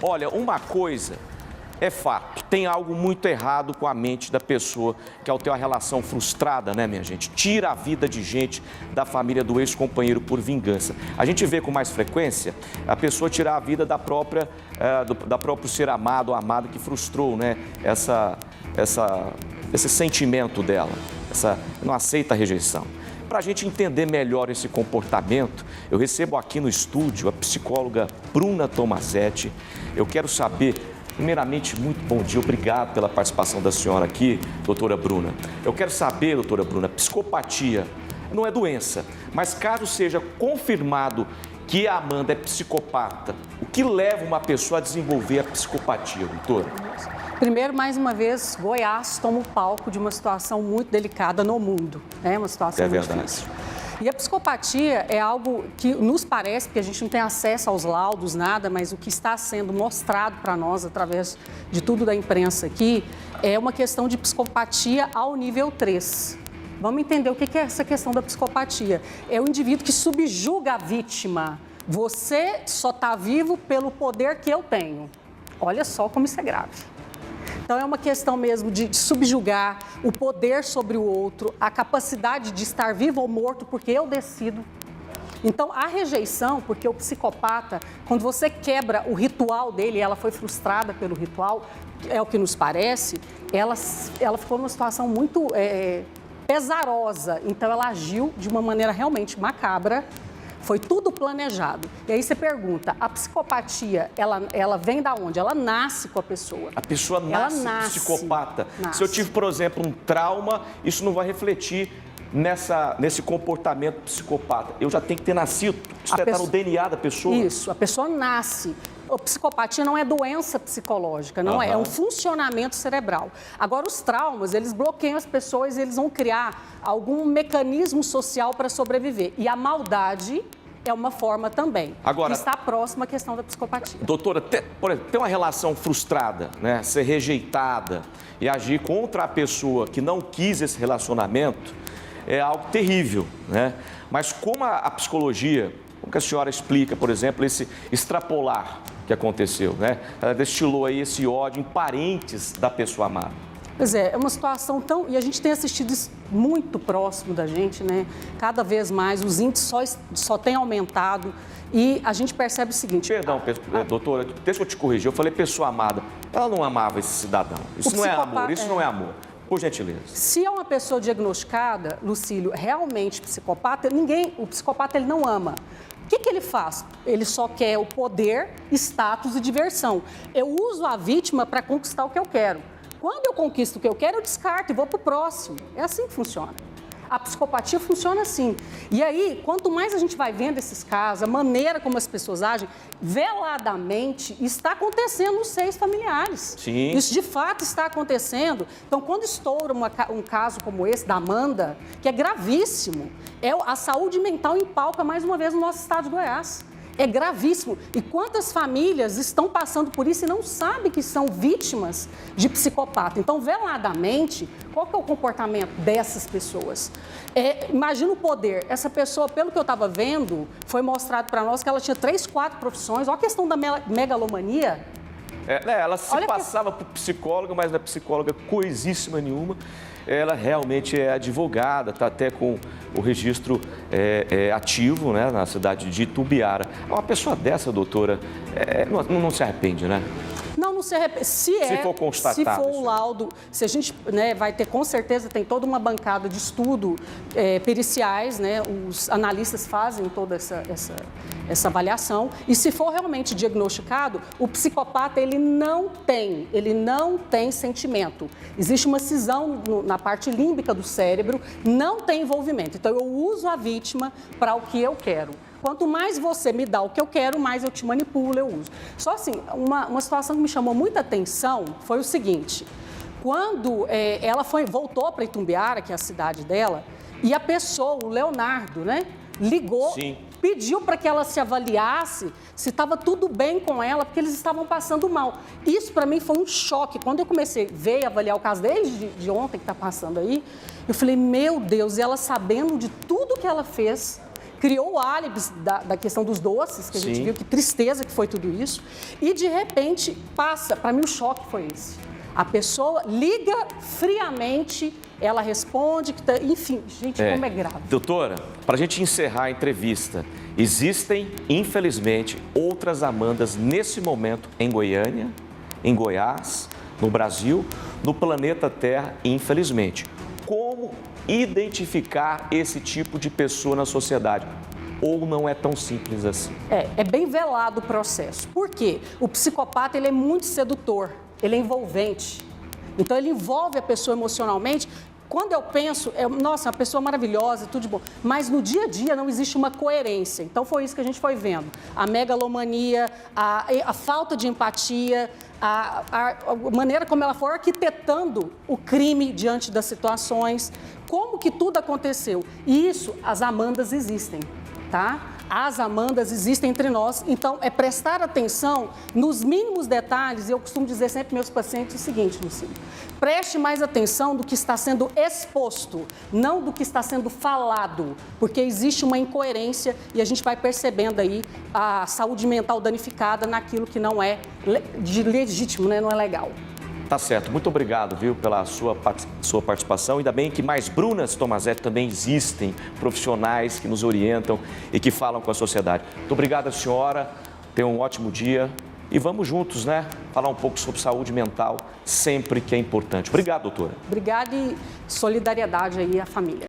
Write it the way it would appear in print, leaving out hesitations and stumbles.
Olha, uma coisa é fato, tem algo muito errado com a mente da pessoa que ao ter uma relação frustrada, né, minha gente, tira a vida de gente da família do ex-companheiro por vingança. A gente vê com mais frequência a pessoa tirar a vida da próprio ser amado ou amada que frustrou, né, esse sentimento dela, não aceita a rejeição. Para a gente entender melhor esse comportamento, eu recebo aqui no estúdio a psicóloga Bruna Tomazetti. Eu quero saber, primeiramente, muito bom dia, obrigado pela participação da senhora aqui, doutora Bruna. Eu quero saber, doutora Bruna, psicopatia não é doença, mas caso seja confirmado que a Amanda é psicopata, o que leva uma pessoa a desenvolver a psicopatia, doutora? Primeiro, mais uma vez, Goiás toma o palco de uma situação muito delicada no mundo, né? Uma situação muito difícil. E a psicopatia é algo que nos parece, porque a gente não tem acesso aos laudos, nada, mas o que está sendo mostrado para nós através de tudo da imprensa aqui, é uma questão de psicopatia ao nível 3. Vamos entender o que é essa questão da psicopatia. É o indivíduo que subjuga a vítima. Você só está vivo pelo poder que eu tenho. Olha só como isso é grave. Então, é uma questão mesmo de subjugar o poder sobre o outro, a capacidade de estar vivo ou morto, porque eu decido. Então, a rejeição, porque o psicopata, quando você quebra o ritual dele, ela foi frustrada pelo ritual, é o que nos parece, ela ficou numa situação muito pesarosa. Então, ela agiu de uma maneira realmente macabra. Foi tudo planejado. E aí você pergunta, a psicopatia, ela vem da onde? Ela nasce com a pessoa. A pessoa nasce psicopata. Nasce. Se eu tive, por exemplo, um trauma, isso não vai refletir nesse comportamento psicopata. Eu já tenho que ter nascido. Isso está no DNA da pessoa. Isso, a pessoa nasce. A psicopatia não é doença psicológica, não é um funcionamento cerebral. Agora, os traumas, eles bloqueiam as pessoas e eles vão criar algum mecanismo social para sobreviver. E a maldade é uma forma também, agora, que está próxima à questão da psicopatia. Doutora, por exemplo, ter uma relação frustrada, né, ser rejeitada e agir contra a pessoa que não quis esse relacionamento é algo terrível, né? Mas como a psicologia, como que a senhora explica, por exemplo, esse extrapolar que aconteceu, né? Ela destilou aí esse ódio em parentes da pessoa amada. Pois é uma situação tão... E a gente tem assistido isso muito próximo da gente, né? Cada vez mais, os índices só têm aumentado e a gente percebe o seguinte... Perdão, doutora, deixa eu te corrigir. Eu falei pessoa amada. Ela não amava esse cidadão. Isso não é amor, isso não é amor. Por gentileza. Se é uma pessoa diagnosticada, Lucílio, realmente psicopata, o psicopata ele não ama. O que ele faz? Ele só quer o poder, status e diversão. Eu uso a vítima para conquistar o que eu quero. Quando eu conquisto o que eu quero, eu descarto e vou para o próximo. É assim que funciona. A psicopatia funciona assim. E aí, quanto mais a gente vai vendo esses casos, a maneira como as pessoas agem, veladamente está acontecendo nos seios familiares. Sim. Isso de fato está acontecendo. Então, quando estoura um caso como esse da Amanda, que é gravíssimo, a saúde mental empalca mais uma vez no nosso estado de Goiás. É gravíssimo. E quantas famílias estão passando por isso e não sabem que são vítimas de psicopata? Então, veladamente, qual que é o comportamento dessas pessoas? Imagina o poder. Essa pessoa, pelo que eu estava vendo, foi mostrado para nós que ela tinha 3, 4 profissões. Olha a questão da megalomania. Ela se passava por psicóloga, mas não é psicóloga coisíssima nenhuma. Ela realmente é advogada, está até com o registro ativo, né, na cidade de Itumbiara. Uma pessoa dessa, doutora, não se arrepende, né? Não se arrepende. Se for constatado. Se for o laudo, se a gente vai ter, com certeza, tem toda uma bancada de estudo periciais, né? Os analistas fazem toda essa avaliação. E se for realmente diagnosticado, o psicopata, ele não tem sentimento. Existe uma cisão na parte límbica do cérebro, não tem envolvimento. Então, eu uso a vítima para o que eu quero. Quanto mais você me dá o que eu quero, mais eu te manipulo, eu uso. Só assim, uma situação que me chamou muita atenção foi o seguinte. Quando ela voltou para Itumbiara, que é a cidade dela, e a pessoa, o Leonardo, né, ligou, Sim. Pediu para que ela se avaliasse se estava tudo bem com ela, porque eles estavam passando mal. Isso para mim foi um choque. Quando eu comecei a ver e avaliar o caso desde de ontem que está passando aí, eu falei, meu Deus, e ela sabendo de tudo que ela fez, criou o álibi da questão dos doces, que a gente viu que tristeza que foi tudo isso, e de repente passa, para mim o choque foi esse. A pessoa liga friamente, ela responde, enfim, gente, como é grave. Doutora, para a gente encerrar a entrevista, existem, infelizmente, outras Amandas nesse momento em Goiânia, em Goiás, no Brasil, no planeta Terra, infelizmente. Como identificar esse tipo de pessoa na sociedade? Ou não é tão simples assim? É bem velado o processo. Por quê? O psicopata, ele é muito sedutor, ele é envolvente. Então, ele envolve a pessoa emocionalmente. Quando eu penso, nossa, uma pessoa maravilhosa, tudo de bom. Mas no dia a dia não existe uma coerência. Então, foi isso que a gente foi vendo. A megalomania, a falta de empatia, a maneira como ela foi arquitetando o crime diante das situações. Como que tudo aconteceu. E isso, as Amandas existem, tá? As Amandas existem entre nós, então é prestar atenção nos mínimos detalhes. Eu costumo dizer sempre para meus pacientes o seguinte, Lucília: preste mais atenção do que está sendo exposto, não do que está sendo falado, porque existe uma incoerência e a gente vai percebendo aí a saúde mental danificada naquilo que não é legítimo, né? Não é legal. Tá certo. Muito obrigado, viu, pela sua participação. Ainda bem que mais Brunas Tomazetti também existem, profissionais que nos orientam e que falam com a sociedade. Muito obrigado, senhora. Tenha um ótimo dia. E vamos juntos, né? Falar um pouco sobre saúde mental, sempre que é importante. Obrigado, doutora. Obrigada e solidariedade aí à família.